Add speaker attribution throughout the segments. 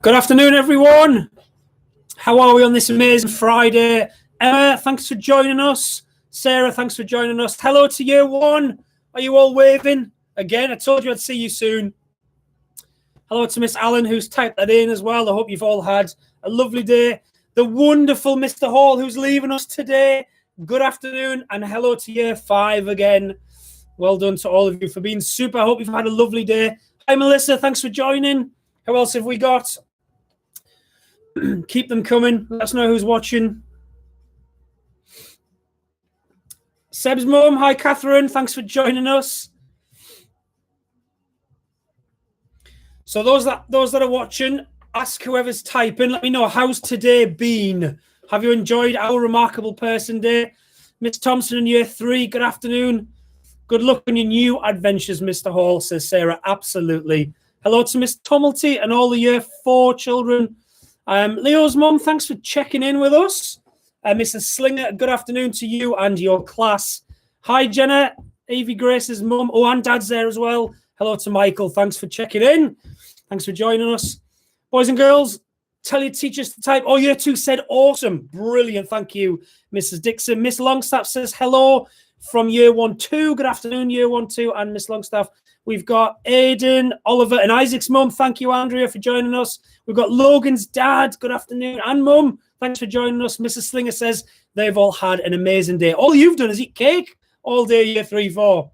Speaker 1: Good afternoon, everyone. How are we on this amazing Friday? Emma, thanks for joining us. Sarah, thanks for joining us. Hello to year one. Are you all waving? Again, I told you I'd see you soon. Hello to Miss Allen, who's typed that in as well. I hope you've all had a lovely day. The wonderful Mr. Hall, who's leaving us today. Good afternoon, and hello to year five again. Well done to all of you for being super. I hope you've had a lovely day. Hi, Melissa. Thanks for joining. Who else have we got? Keep them coming. Let us know who's watching. Seb's mum. Hi, Catherine. Thanks for joining us. So those that are watching, ask whoever's typing. Let me know, how's today been? Have you enjoyed our remarkable person day? Miss Thompson in year three, good afternoon. Good luck on your new adventures, Mr. Hall, says Sarah. Absolutely. Hello to Miss Tumulty and all the year four children. Leo's mum, thanks for checking in with us. Mrs. Slinger, good afternoon to you and your class. Hi, Jenna, Evie Grace's mum. Oh, and Dad's there as well. Hello to Michael. Thanks for checking in. Thanks for joining us. Boys and girls, tell your teachers to type. Oh, year two said awesome. Brilliant. Thank you, Mrs. Dixon. Miss Longstaff says hello from year 1-2. Good afternoon, year 1-2, and Miss Longstaff. We've got Aiden, Oliver, and Isaac's mum. Thank you, Andrea, for joining us. We've got Logan's dad. Good afternoon. And mum, thanks for joining us. Mrs. Slinger says they've all had an amazing day. All you've done is eat cake all day, year 3-4.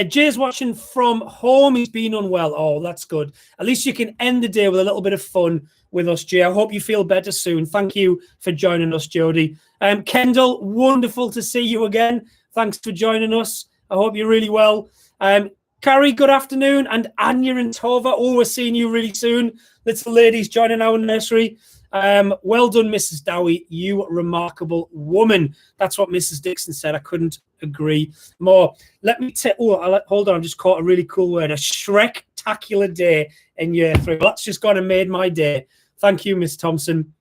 Speaker 1: Jay's watching from home. He's been unwell. Oh, that's good. At least you can end the day with a little bit of fun with us, Jay. I hope you feel better soon. Thank you for joining us, Jody. Kendall, wonderful to see you again. Thanks for joining us. I hope you're really well. Carrie, good afternoon. And Anya and Tova, oh, we're seeing you really soon. Little ladies joining our nursery. Well done, Mrs. Dowie, you remarkable woman. That's what Mrs. Dixon said. I couldn't agree more. Let me tell. Hold on. I just caught a really cool word. A Shrek-tacular day in year three. Well, that's just gone and made my day. Thank you, Miss Thompson.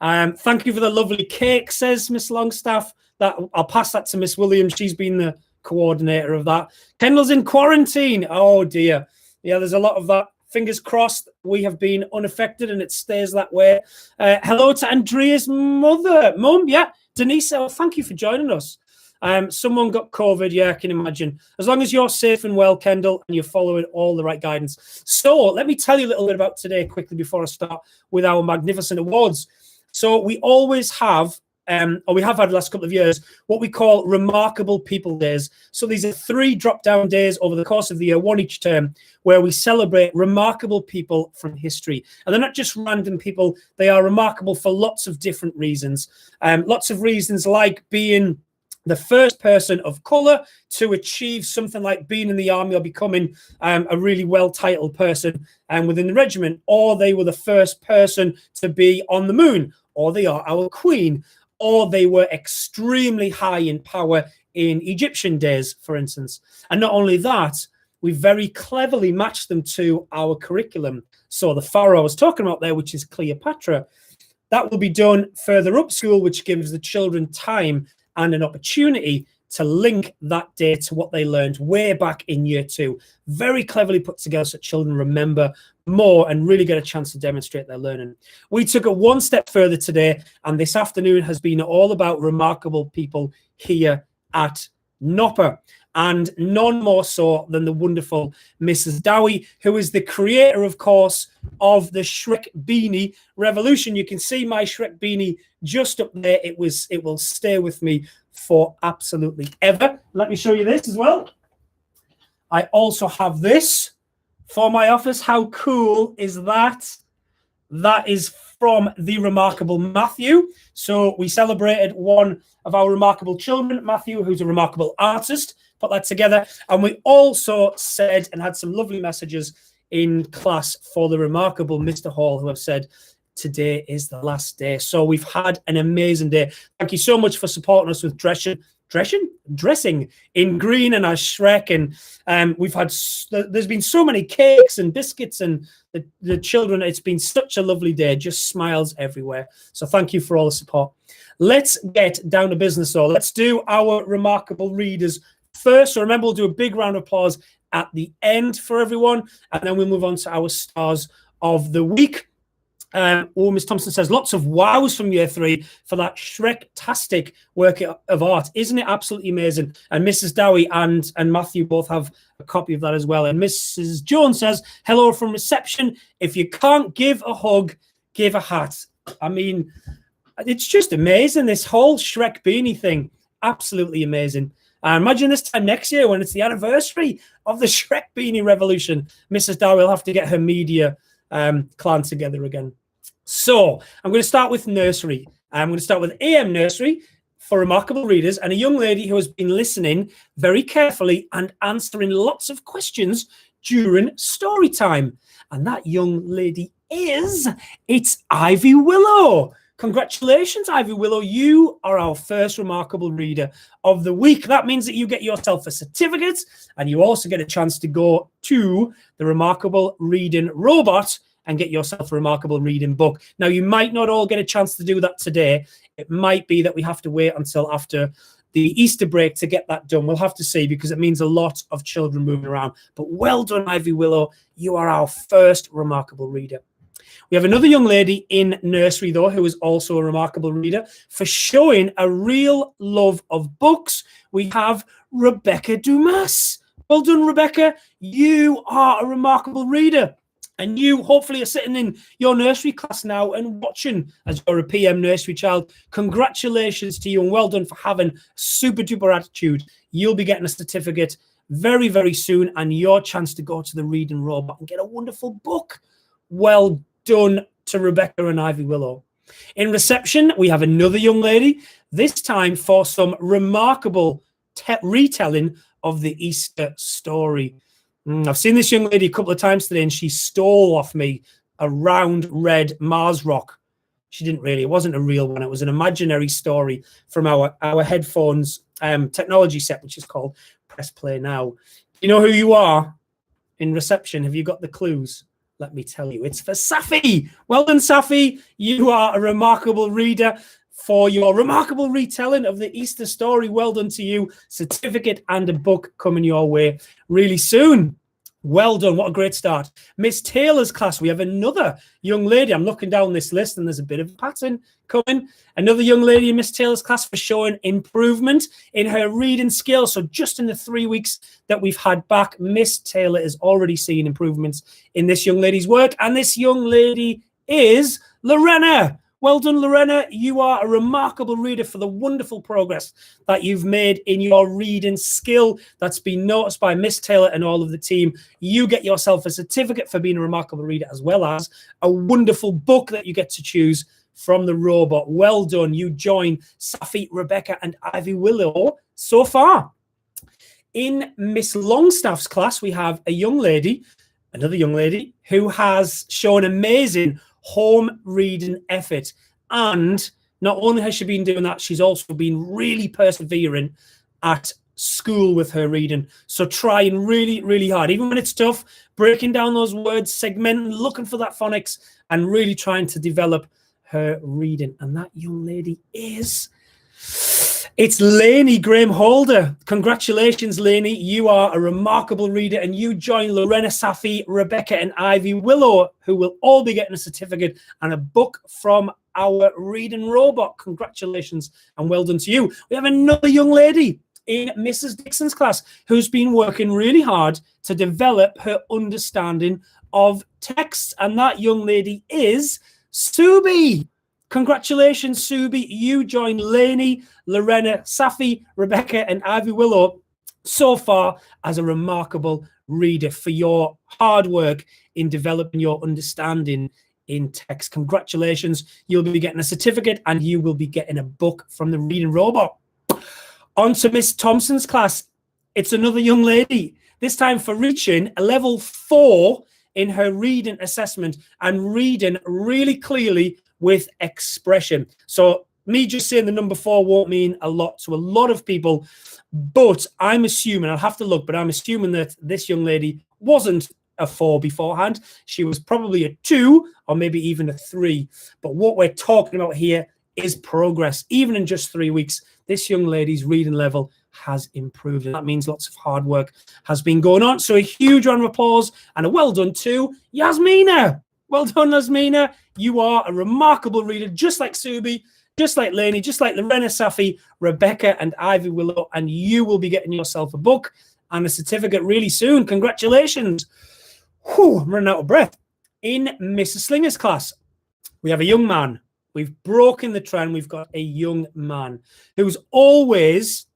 Speaker 1: Thank you for the lovely cake, says Miss Longstaff. That I'll pass that to Miss Williams. She's been the coordinator of that. Kendall's in quarantine. Oh dear. Yeah, there's a lot of that. Fingers crossed we have been unaffected and it stays that way. Hello to Andreas' mum. Yeah, Denise, thank you for joining us. Someone got COVID. Yeah, I can imagine. As long as you're safe and well, Kendall, and you're following all the right guidance. So let me tell you a little bit about today quickly before I start with our magnificent awards. So we always have, or we have had the last couple of years, what we call Remarkable People Days. So these are 3 drop-down days over the course of the year, one each term, where we celebrate remarkable people from history. And they're not just random people. They are remarkable for lots of different reasons. Lots of reasons like being the first person of colour to achieve something like being in the army or becoming a really well-titled person within the regiment, or they were the first person to be on the moon, or they are our queen, or they were extremely high in power in Egyptian days, for instance. And not only that, we very cleverly matched them to our curriculum. So the pharaoh I was talking about there, which is Cleopatra, that will be done further up school, which gives the children time and an opportunity to link that day to what they learned way back in year 2. Very cleverly put together so children remember more and really get a chance to demonstrate their learning. We took it one step further today, and this afternoon has been all about remarkable people here at Nopper. And none more so than the wonderful Mrs. Dowie, who is the creator, of course, of the Shrek beanie revolution. You can see my Shrek beanie just up there. It will stay with me for absolutely ever. Let me show you this as well. I also have this for my office. How cool is that? That is from the remarkable Matthew. So we celebrated one of our remarkable children, Matthew, who's a remarkable artist. Put that together. And we also said and had some lovely messages in class for the remarkable Mr. Hall, who have said, today is the last day. So we've had an amazing day. Thank you so much for supporting us with dressing in green and as Shrek. And we've had, there's been so many cakes and biscuits and the children. It's been such a lovely day, just smiles everywhere. So thank you for all the support. Let's get down to business though. Let's do our remarkable readers first. So remember, we'll do a big round of applause at the end for everyone. And then we'll move on to our stars of the week. Miss Thompson says, lots of wows from year 3 for that Shrek-tastic work of art. Isn't it absolutely amazing? And Mrs. Dowie and Matthew both have a copy of that as well. And Mrs. Jones says, hello from reception. If you can't give a hug, give a hat. I mean, it's just amazing, this whole Shrek beanie thing. Absolutely amazing. Imagine this time next year when it's the anniversary of the Shrek beanie revolution. Mrs. Dowie will have to get her media clan together again. So I'm going to start with Nursery. I'm going to start with AM Nursery for remarkable readers and a young lady who has been listening very carefully and answering lots of questions during story time. And that young lady it's Ivy Willow. Congratulations, Ivy Willow. You are our first remarkable reader of the week. That means that you get yourself a certificate and you also get a chance to go to the Remarkable Reading Robot and get yourself a remarkable reading book. Now, you might not all get a chance to do that today. It might be that we have to wait until after the Easter break to get that done. We'll have to see, because it means a lot of children moving around. But well done, Ivy Willow. You are our first remarkable reader. We have another young lady in Nursery, though, who is also a remarkable reader for showing a real love of books. We have Rebecca Dumas. Well done, Rebecca. You are a remarkable reader. And you hopefully are sitting in your nursery class now and watching as you're a PM nursery child. Congratulations to you and well done for having super duper attitude. You'll be getting a certificate very, very soon and your chance to go to the Reading Robot and get a wonderful book. Well done to Rebecca and Ivy Willow. In reception, we have another young lady, this time for some remarkable retelling of the Easter story. I've seen this young lady a couple of times today and she stole off me a round red Mars rock. She didn't really. It wasn't a real one. It was an imaginary story from our headphones technology set, which is called Press Play Now. You know who you are in reception? Have you got the clues? Let me tell you. It's for Safi. Well done, Safi. You are a remarkable reader for your remarkable retelling of the Easter story. Well done to you. Certificate and a book coming your way really soon. Well done. What a great start. Miss Taylor's class. We have another young lady. I'm looking down this list and there's a bit of a pattern coming. Another young lady in Miss Taylor's class for showing improvement in her reading skills. So just in the 3 weeks that we've had back, Miss Taylor is already seeing improvements in this young lady's work. And this young lady is Lorena. Well done, Lorena. You are a remarkable reader for the wonderful progress that you've made in your reading skill that's been noticed by Miss Taylor and all of the team. You get yourself a certificate for being a remarkable reader, as well as a wonderful book that you get to choose from the robot. Well done. You join Safi, Rebecca, and Ivy Willow so far. In Miss Longstaff's class, we have a young lady, another young lady, who has shown amazing home reading effort, and not only has she been doing that, she's also been really persevering at school with her reading. So trying really, really hard, even when it's tough, breaking down those words, segmenting, looking for that phonics, and really trying to develop her reading. And that young lady it's Lainey Graham Holder. Congratulations, Lainey. You are a remarkable reader and you join Lorena, Safi, Rebecca, and Ivy Willow, who will all be getting a certificate and a book from our Reading Robot. Congratulations and well done to you. We have another young lady in Mrs. Dixon's class who's been working really hard to develop her understanding of text. And that young lady is Subi. Congratulations, Subi. You join Lainey, Lorena, Safi, Rebecca, and Ivy Willow so far as a remarkable reader for your hard work in developing your understanding in text. Congratulations. You'll be getting a certificate and you will be getting a book from the Reading Robot. On to Miss Thompson's class. It's another young lady, this time for reaching a level 4 in her reading assessment and reading really clearly with expression. So me just saying the number 4 won't mean a lot to a lot of people, but I'm assuming, I'll have to look, but I'm assuming that this young lady wasn't a 4 beforehand. She was probably a 2 or maybe even a 3. But what we're talking about here is progress. Even in just 3 weeks, this young lady's reading level has improved. And that means lots of hard work has been going on. So a huge round of applause and a well done to Yasmina. Well done, Yasmina. You are a remarkable reader, just like Subi, just like Lainey, just like Lorena, Safi, Rebecca, and Ivy Willow. And you will be getting yourself a book and a certificate really soon. Congratulations. Whew, I'm running out of breath. In Mrs. Slinger's class, we have a young man. We've broken the trend. We've got a young man who's always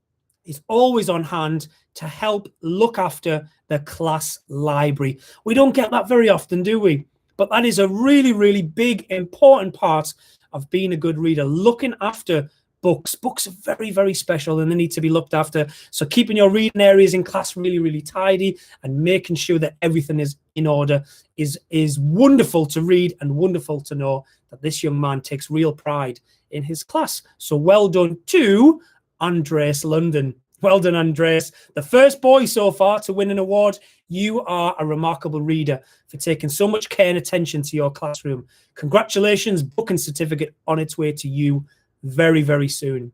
Speaker 1: on hand to help look after the class library. We don't get that very often, do we? But that is a really, really big, important part of being a good reader, looking after books. Books are very, very special and they need to be looked after. So keeping your reading areas in class really, really tidy and making sure that everything is in order is wonderful to read and wonderful to know that this young man takes real pride in his class. So well done to Andreas London. Well done, Andreas. The first boy so far to win an award. You are a remarkable reader for taking so much care and attention to your classroom. Congratulations, book and certificate on its way to you very, very soon.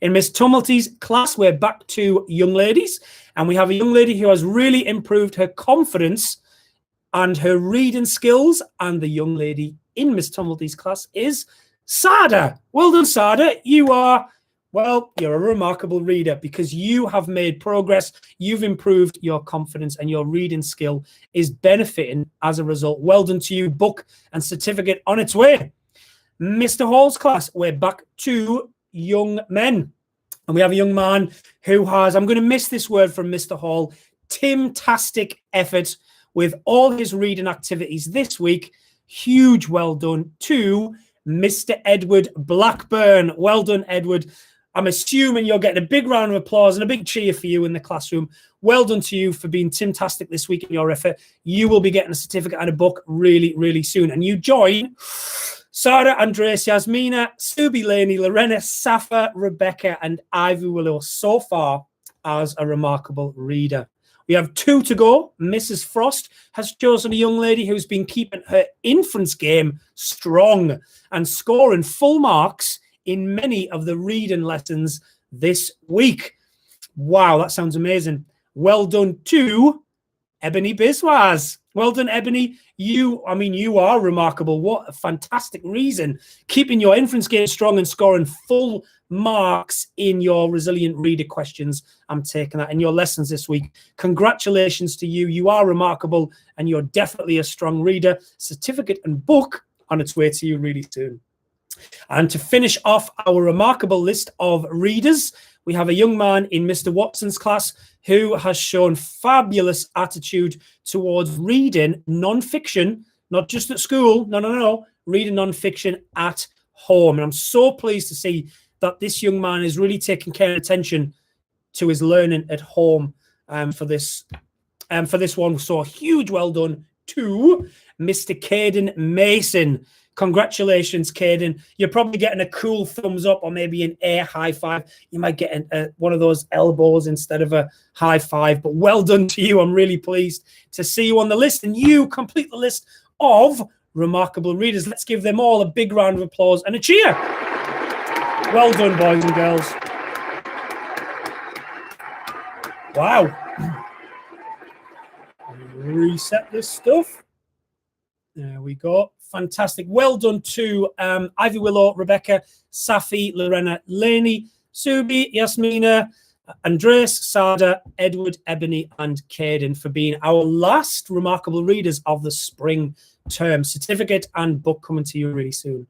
Speaker 1: In Miss Tumulty's class, we're back to young ladies, and we have a young lady who has really improved her confidence and her reading skills, and the young lady in Miss Tumulty's class is Sada. Well done, Sada. You're a remarkable reader because you have made progress. You've improved your confidence and your reading skill is benefiting as a result. Well done to you. Book and certificate on its way. Mr. Hall's class, we're back to young men. And we have a young man who has, I'm going to miss this word from Mr. Hall, Tim-tastic effort with all his reading activities this week. Huge well done to Mr. Edward Blackburn. Well done, Edward. I'm assuming you're getting a big round of applause and a big cheer for you in the classroom. Well done to you for being Tim-tastic this week in your effort. You will be getting a certificate and a book really, really soon. And you join Sarah, Andreas, Yasmina, Subi, Lainey, Lorena, Safa, Rebecca, and Ivy Willow so far as a remarkable reader. We have 2 to go. Mrs. Frost has chosen a young lady who's been keeping her inference game strong and scoring full marks in many of the reading lessons this week. Wow, that sounds amazing. Well done to Ebony Biswas. Well done, Ebony. You are remarkable. What a fantastic reason. Keeping your inference game strong and scoring full marks in your resilient reader questions. I'm taking that in your lessons this week. Congratulations to you. You are remarkable and you're definitely a strong reader. Certificate and book on its way to you really soon. And to finish off our remarkable list of readers, we have a young man in Mr. Watson's class who has shown fabulous attitude towards reading non-fiction, not just at school, no, reading non-fiction at home. And I'm so pleased to see that this young man is really taking care and attention to his learning at home for this one. So a huge well done to Mr. Caden Mason. Congratulations, Caden. You're probably getting a cool thumbs up or maybe an air high five. You might get one of those elbows instead of a high five, but well done to you. I'm really pleased to see you on the list, and you complete the list of remarkable readers. Let's give them all a big round of applause and a cheer. Well done, boys and girls. Wow. Reset this stuff. There we go. Fantastic. Well done to Ivy Willow, Rebecca, Safi, Lorena, Lainey, Subi, Yasmina, Andreas, Sada, Edward, Ebony, and Caden for being our last remarkable readers of the spring term. Certificate and book coming to you really soon.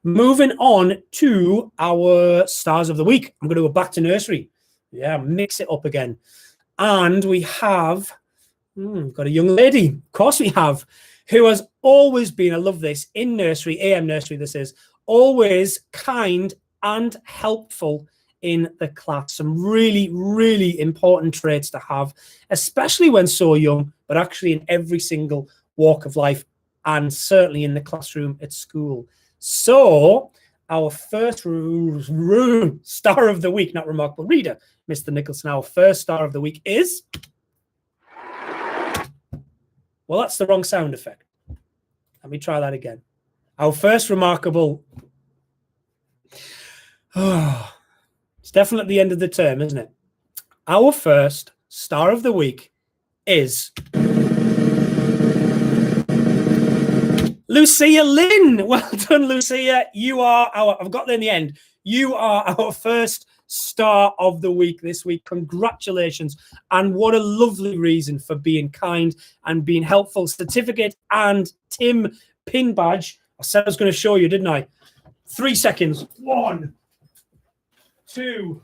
Speaker 1: Moving on to our stars of the week. I'm going to go back to nursery. Yeah, mix it up again. And we have got a young lady. Of course we have. Who has always been, I love this, in nursery, AM nursery this is, always kind and helpful in the class. Some really, really important traits to have, especially when so young, but actually in every single walk of life and certainly in the classroom at school. So our first star of the week, not remarkable reader, Mr. Nicholson, our first star of the week is... Well, that's the wrong sound effect. Let me try that again. Our first remarkable... it's definitely the end of the term, isn't it? Our first star of the Lucia Lynne. Well done, Lucia. You are I've got there in the end. You are our first star of the week this week. Congratulations. And what a lovely reason for being kind and being helpful. Certificate and Tim pin badge. I said I was going to show you, didn't I? 3 seconds. 1, 2,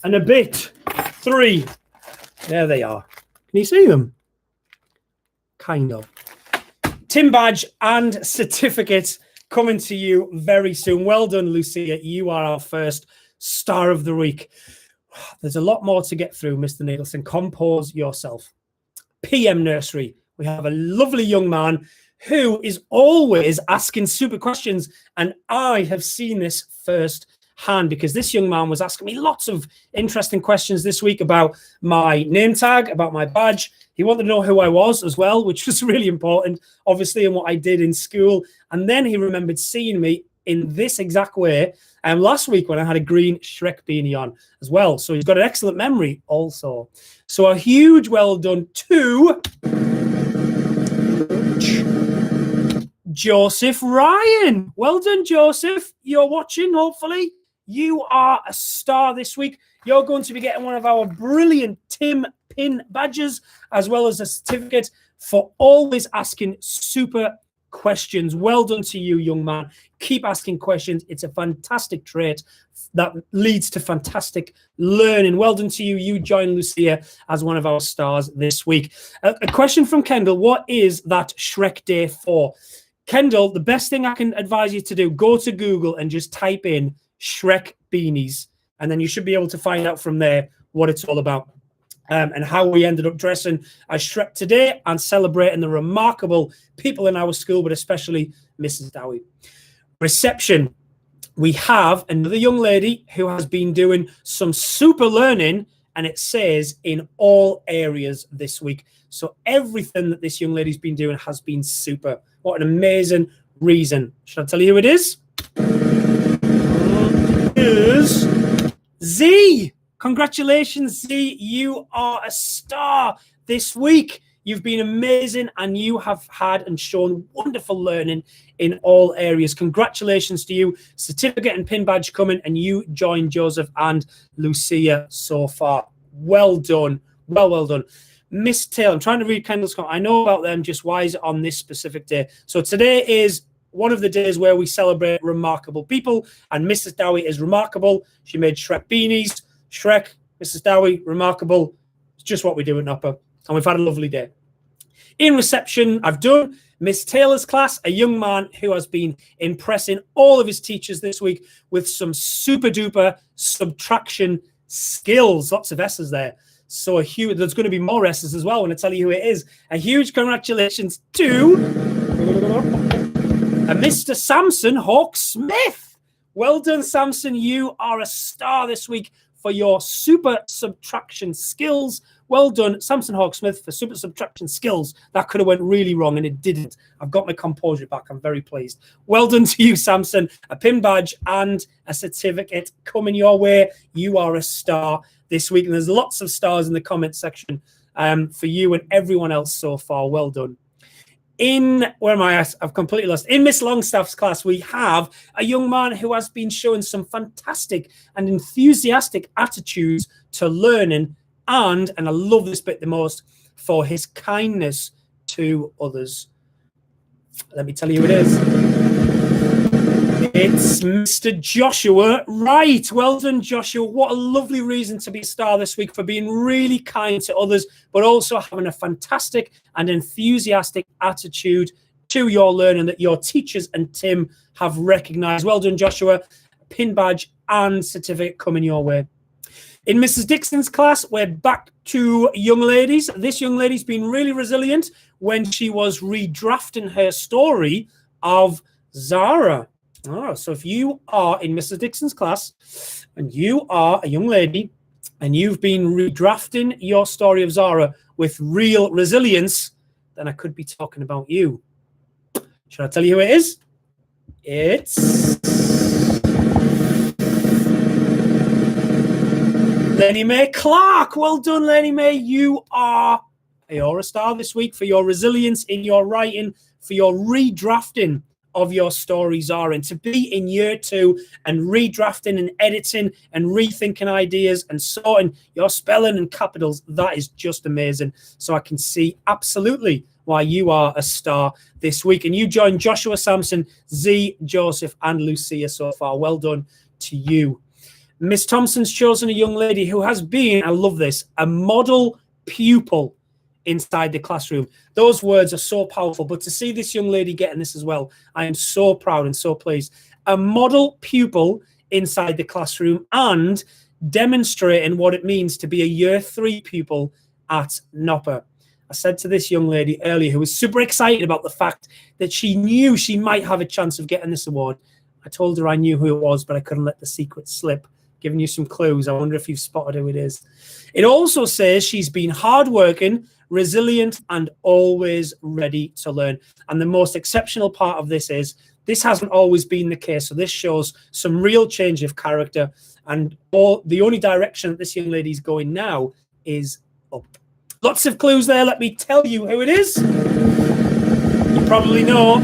Speaker 1: and a bit. 3. There they are. Can you see them? Kind of. Tim badge and certificate coming to you very soon. Well done, Lucia. You are our first star of the week. There's a lot more to get through, Mr. Nicholson. Compose yourself. PM Nursery. We have a lovely young man who is always asking super questions. And I have seen this firsthand because this young man was asking me lots of interesting questions this week about my name tag, about my badge. He wanted to know who I was as well, which was really important, obviously, and what I did in school. And then he remembered seeing me in this exact way last week when I had a green Shrek beanie on as well. So he's got an excellent memory also. So a huge well done to Joseph Ryan. Well done, Joseph. You're watching, hopefully. You are a star this week. You're going to be getting one of our brilliant Tim pin badges, as well as a certificate for always asking super questions. Well done to you, young man. Keep asking questions. It's a fantastic trait that leads to fantastic learning. Well done to you. You join Lucia as one of our stars this week. A question from Kendall. What is that Shrek Day for? Kendall, the best thing I can advise you to do, go to Google and just type in Shrek beanies, and then you should be able to find out from there what it's all about. And how we ended up dressing as Shrek today and celebrating the remarkable people in our school, but especially Mrs. Dowie. Reception. We have another young lady who has been doing some super learning, and it says in all areas this week. So everything that this young lady's been doing has been super. What an amazing reason. Should I tell you who it is? It is Z. Congratulations, Z. You are a star this week. You've been amazing and you have had and shown wonderful learning in all areas. Congratulations to you. Certificate and pin badge coming, and you join Joseph and Lucia so far. Well done. Well done. Miss Taylor, I'm trying to read Kendall's comment. I know about them, just why is it on this specific day? So today is one of the days where we celebrate remarkable people, and Mrs. Dowie is remarkable. She made Shrek beanies. Shrek, Mrs. Dowie, remarkable. It's just what we do at Nopper. And we've had a lovely day. In reception, I've done Miss Taylor's class, a young man who has been impressing all of his teachers this week with some super duper subtraction skills. Lots of S's there. So there's going to be more S's as well when I tell you who it is. A huge congratulations to Mr. Samson Hawke-Smith. Well done, Samson. You are a star this week for your super subtraction skills. Well done, Samson Hawke-Smith, for super subtraction skills. That could have went really wrong, and it didn't. I've got my composure back. I'm very pleased. Well done to you, Samson. A pin badge and a certificate coming your way. You are a star this week, and there's lots of stars in the comment section for you and everyone else so far. Well done. Where am I at? I've completely lost. In Miss Longstaff's class, we have a young man who has been showing some fantastic and enthusiastic attitudes to learning, and I love this bit the most, for his kindness to others. Let me tell you who it is. It's Mr. Joshua Wright. Well done, Joshua. What a lovely reason to be a star this week, for being really kind to others, but also having a fantastic and enthusiastic attitude to your learning that your teachers and Tim have recognized. Well done, Joshua. Pin badge and certificate coming your way. In Mrs. Dixon's class, we're back to young ladies. This young lady's been really resilient when she was redrafting her story of Zara. Oh, so if you are in Mrs. Dixon's class and you are a young lady and you've been redrafting your story of Zara with real resilience, then I could be talking about you. Should I tell you who it is? It's Lenny Mae Clark. Well done, Lenny Mae. You are You're a star this week for your resilience in your writing, for your redrafting of your stories are, and to be in year 2 and redrafting and editing and rethinking ideas and sorting your spelling and capitals, that is just amazing. So I can see absolutely why you are a star this week. And you joined Joshua Sampson, Z, Joseph, and Lucia so far. Well done to you. Miss Thompson's chosen a young lady who has been, I love this, a model pupil inside the classroom. Those words are so powerful, but to see this young lady getting this as well, I am so proud and so pleased. A model pupil inside the classroom and demonstrating what it means to be a year 3 pupil at Nopper. I said to this young lady earlier, who was super excited about the fact that she knew she might have a chance of getting this award. I told her I knew who it was, but I couldn't let the secret slip. Giving you some clues. I wonder if you've spotted who it is. It also says she's been hardworking, resilient, and always ready to learn. And the most exceptional part of this is this hasn't always been the case. So this shows some real change of character. And the only direction that this young lady's going now is up. Lots of clues there. Let me tell you who it is. You probably know.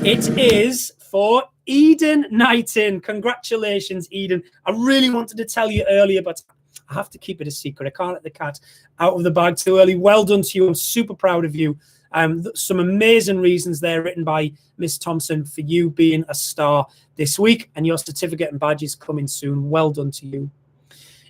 Speaker 1: It is for Eden Knighton. Congratulations, Eden. I really wanted to tell you earlier, but I have to keep it a secret. I can't let the cat out of the bag too early. Well done to you. I'm super proud of you. Some amazing reasons there written by Miss Thompson for you being a star this week, and your certificate and badge is coming soon. Well done to you.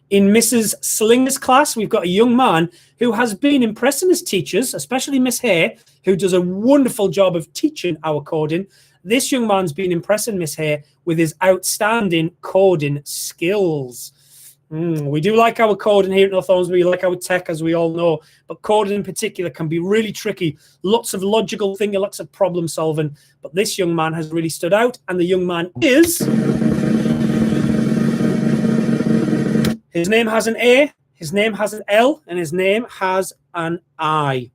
Speaker 1: In Mrs. Slinger's class, we've got a young man who has been impressing his teachers, especially Miss Hay, who does a wonderful job of teaching our coding. This young man's been impressing Miss Hay with his outstanding coding skills. We do like our coding here at Northumbria. We like our tech, as we all know, but coding in particular can be really tricky. Lots of logical thinking, lots of problem solving. But this young man has really stood out, and the young man is... His name has an A, his name has an L, and his name has an I.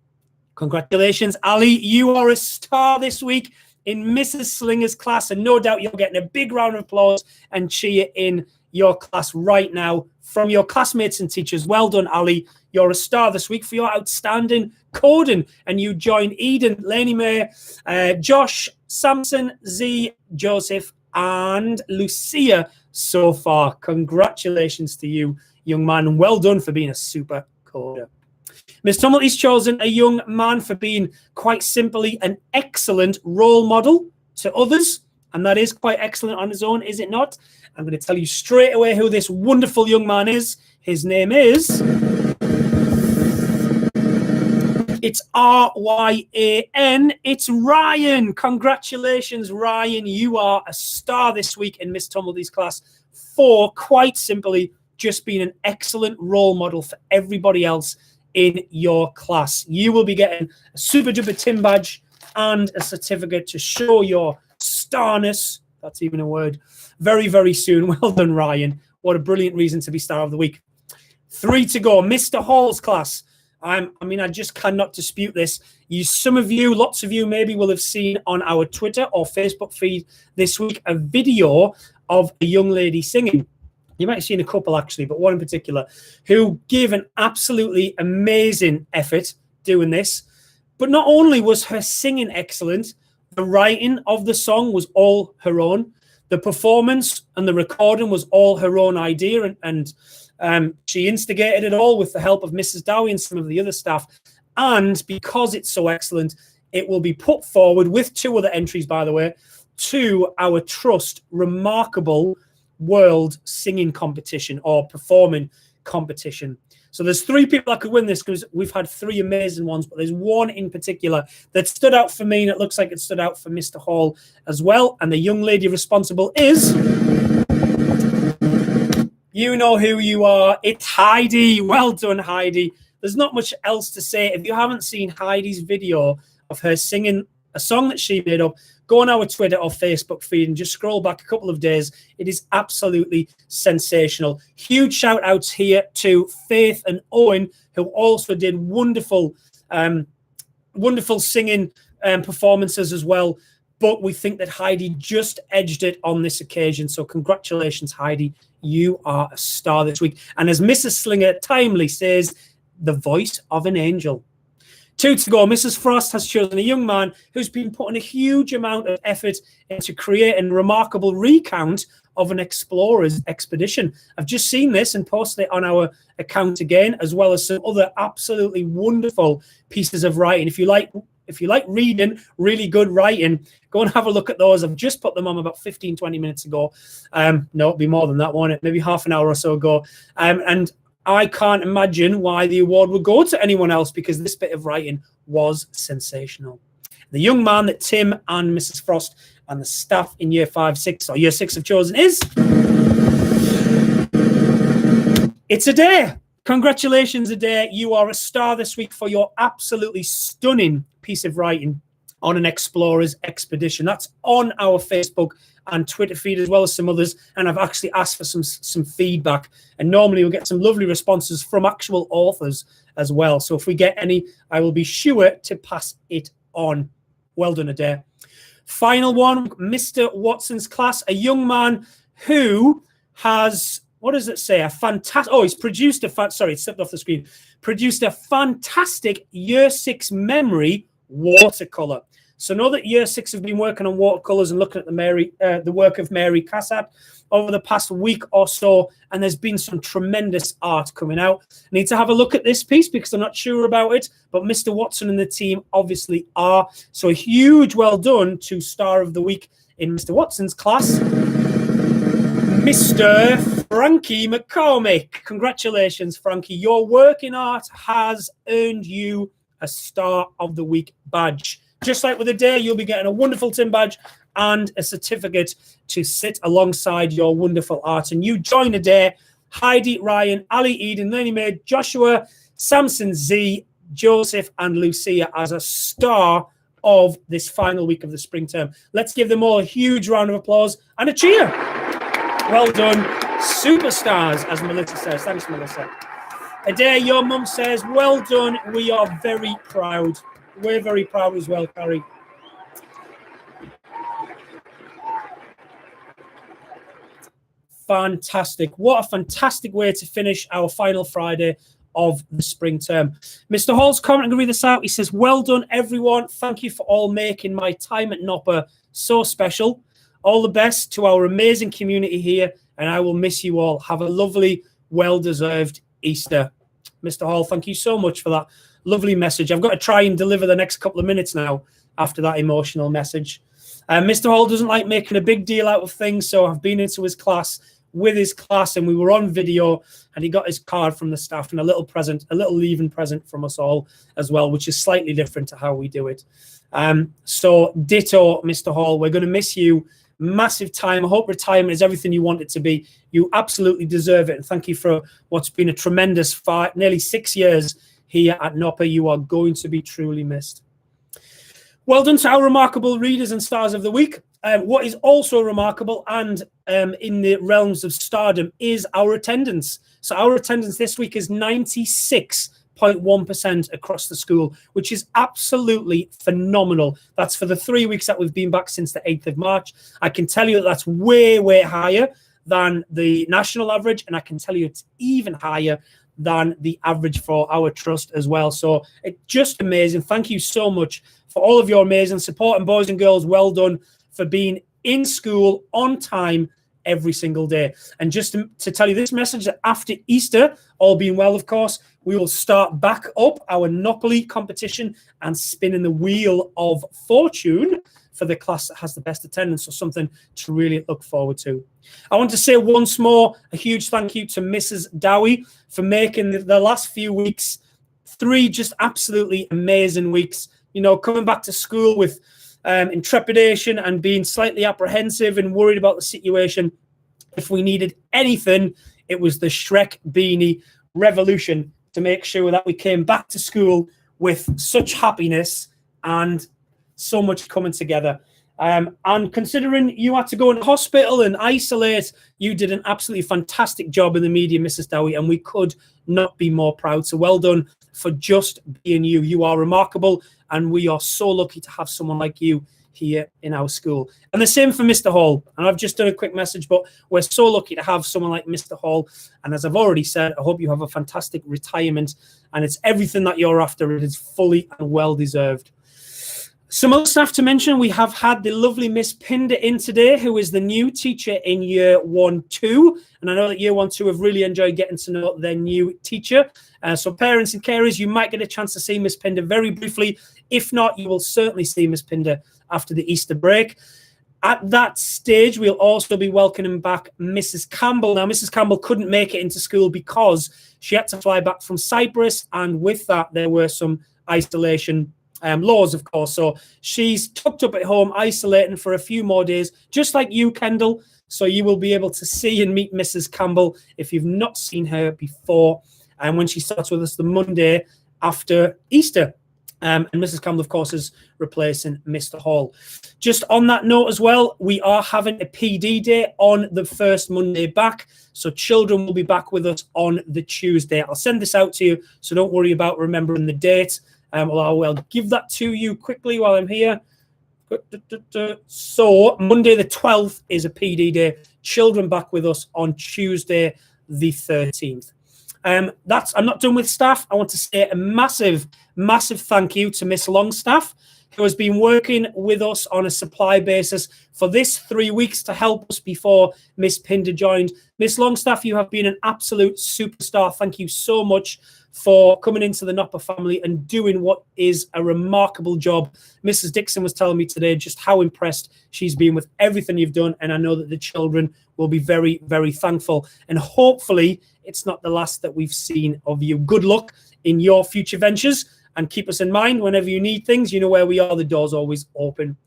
Speaker 1: Congratulations, Ali. You are a star this week in Mrs. Slinger's class, and no doubt you're getting a big round of applause and cheer in your class right now from your classmates and teachers. Well done, Ali. You're a star this week for your outstanding coding, and you join Eden, Lainey May, Josh, Samson, Z, Joseph, and Lucia so far. Congratulations to you, young man, and well done for being a super coder. Miss Tumulty's chosen a young man for being quite simply an excellent role model to others, and that is quite excellent on his own, is it not? I'm going to tell you straight away who this wonderful young man is. His name is... It's R-Y-A-N. It's Ryan. Congratulations, Ryan. You are a star this week in Miss Tumulty's class for quite simply just being an excellent role model for everybody else in your class. You will be getting a super duper Tim badge and a certificate to show your starness. That's even a word. Very, very soon. Well done, Ryan. What a brilliant reason to be star of the week. 3 to go. Mr. Hall's class. I just cannot dispute this. Lots of you maybe will have seen on our Twitter or Facebook feed this week a video of a young lady singing. You might have seen a couple actually, but one in particular who gave an absolutely amazing effort doing this. But not only was her singing excellent, the writing of the song was all her own. The performance and the recording was all her own idea, and she instigated it all with the help of Mrs. Dowie and some of the other staff. And because it's so excellent, it will be put forward with 2 other entries, by the way, to our Trust Remarkable World Singing Competition or Performing Competition. So there's 3 people that could win this because we've had 3 amazing ones, but there's one in particular that stood out for me, and it looks like it stood out for Mr. Hall as well. And the young lady responsible is... You know who you are. It's Heidi. Well done, Heidi. There's not much else to say. If you haven't seen Heidi's video of her singing a song that she made up, go on our Twitter or Facebook feed and just scroll back a couple of days. It is absolutely sensational. Huge shout outs here to Faith and Owen, who also did wonderful singing performances as well. But we think that Heidi just edged it on this occasion. So congratulations, Heidi. You are a star this week. And as Mrs. Slinger timely says, the voice of an angel. 2 to go. Mrs. Frost has chosen a young man who's been putting a huge amount of effort into creating a remarkable recount of an explorer's expedition. I've just seen this and posted it on our account again, as well as some other absolutely wonderful pieces of writing. If you like reading really good writing, go and have a look at those. I've just put them on about 15-20 minutes ago. No, it'll be more than that, won't it? Maybe half an hour or so ago. And I can't imagine why the award would go to anyone else, because this bit of writing was sensational. The young man that Tim and Mrs. Frost and the staff in year 6 have chosen is... It's Adair. Congratulations, Adair. You are a star this week for your absolutely stunning piece of writing on an explorer's expedition. That's on our Facebook and Twitter feed, as well as some others. And I've actually asked for some feedback. And normally we'll get some lovely responses from actual authors as well. So if we get any, I will be sure to pass it on. Well done, Adair. Final one, Mr. Watson's class, a young man who has... What does it say? A fantastic... Oh, he's produced a... Sorry, it slipped off the screen. Produced a fantastic Year 6 memory watercolour. So know that Year 6 have been working on watercolours and looking at the work of Mary Cassatt over the past week or so, and there's been some tremendous art coming out. I need to have a look at this piece because I'm not sure about it, but Mr. Watson and the team obviously are. So a huge well done to Star of the Week in Mr. Watson's class, Mr. Frankie McCormick. Congratulations, Frankie. Your work in art has earned you a Star of the Week badge. Just like with Adair, you'll be getting a wonderful Tim badge and a certificate to sit alongside your wonderful art. And you join Adair, Heidi, Ryan, Ali, Eden, Lenny Maid, Joshua, Samson Z, Joseph, and Lucia as a star of this final week of the spring term. Let's give them all a huge round of applause and a cheer. Well done, superstars, as Melissa says. Thanks, Melissa. Adair, your mum says, well done. We are very proud. We're very proud as well, Carrie. Fantastic. What a fantastic way to finish our final Friday of the spring term. Mr. Hall's comment, I'm going to read this out. He says, well done, everyone. Thank you for all making my time at Nopper so special. All the best to our amazing community here, and I will miss you all. Have a lovely, well-deserved Easter. Mr. Hall, thank you so much for that lovely message. I've got to try and deliver the next couple of minutes now after that emotional message. Mr. Hall doesn't like making a big deal out of things, so I've been into his class with his class, and we were on video, and he got his card from the staff and a little present, a little leaving present from us all as well, which is slightly different to how we do it. So ditto, Mr. Hall. We're going to miss you. Massive time. I hope retirement is everything you want it to be. You absolutely deserve it. And thank you for what's been a tremendous nearly 6 years here at Nopper. You are going to be truly missed. Well done to our remarkable readers and stars of the week. What is also remarkable and in the realms of stardom is our attendance. So our attendance this week is 96.1% across the school, which is absolutely phenomenal. That's for the 3 weeks that we've been back since the 8th of March. I can tell you that that's way, way higher than the national average, and I can tell you it's even higher than the average for our trust as well. So it's just amazing. Thank you so much for all of your amazing support, and boys and girls, well done for being in school on time every single day. And just to tell you this message, that after Easter, all being well, of course, we will start back up our Nopoly competition and spinning the wheel of fortune for the class that has the best attendance, or something to really look forward to. I want to say once more a huge thank you to Mrs. Dowie for making the last few weeks 3 just absolutely amazing weeks. You know, coming back to school with intrepidation and being slightly apprehensive and worried about the situation. If we needed anything, it was the Shrek beanie revolution to make sure that we came back to school with such happiness and so much coming together. And considering you had to go into hospital and isolate, you did an absolutely fantastic job in the media, Mrs. Dowie, and we could not be more proud. So well done for just being you. You are remarkable, and we are so lucky to have someone like you here in our school. And the same for Mr. Hall. And I've just done a quick message, but we're so lucky to have someone like Mr. Hall. And as I've already said, I hope you have a fantastic retirement, and it's everything that you're after. It is fully and well deserved. Some other staff to mention, we have had the lovely Miss Pinder in today, who is the new teacher in Year 1-2. And I know that Year 1-2 have really enjoyed getting to know their new teacher. So parents and carers, you might get a chance to see Miss Pinder very briefly. If not, you will certainly see Miss Pinder after the Easter break. At that stage, we'll also be welcoming back Mrs. Campbell. Now, Mrs. Campbell couldn't make it into school because she had to fly back from Cyprus. And with that, there were some isolation laws, of course. So she's tucked up at home, isolating for a few more days, just like you, Kendall. So you will be able to see and meet Mrs. Campbell if you've not seen her before. And when she starts with us the Monday after Easter. And Mrs. Campbell, of course, is replacing Mr. Hall. Just on that note as well, we are having a PD day on the first Monday back. So children will be back with us on the Tuesday. I'll send this out to you, so don't worry about remembering the date. I will give that to you quickly while I'm here. So Monday the 12th is a PD day. Children back with us on Tuesday the 13th. I'm not done with staff. I want to say a massive thank you to Miss Longstaff, who has been working with us on a supply basis for this 3 weeks to help us before Miss Pinder joined. Miss Longstaff, you have been an absolute superstar. Thank you so much for coming into the Nopper family and doing what is a remarkable job. Mrs. Dixon was telling me today just how impressed she's been with everything you've done, and I know that the children will be very, very thankful. And hopefully it's not the last that we've seen of you. Good luck in your future ventures, and keep us in mind whenever you need things. You know where we are. The door's always open.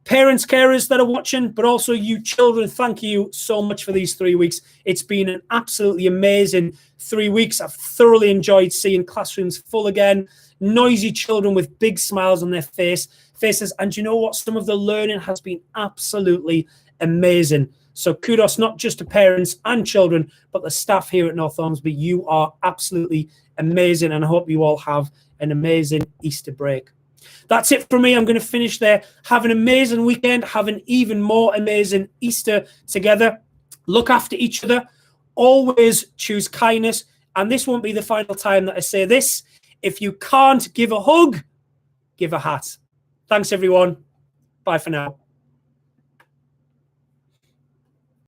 Speaker 1: Parents, carers that are watching, but also you children, thank you so much for these 3 weeks. It's been an absolutely amazing 3 weeks. I've thoroughly enjoyed seeing classrooms full again, noisy children with big smiles on their faces. And you know what? Some of the learning has been absolutely amazing. So kudos not just to parents and children, but the staff here at North Ormsby. You are absolutely amazing, and I hope you all have an amazing Easter break. That's it for me. I'm going to finish there. Have an amazing weekend. Have an even more amazing Easter together. Look after each other. Always choose kindness. And this won't be the final time that I say this. If you can't give a hug, give a hat. Thanks, everyone. Bye for now.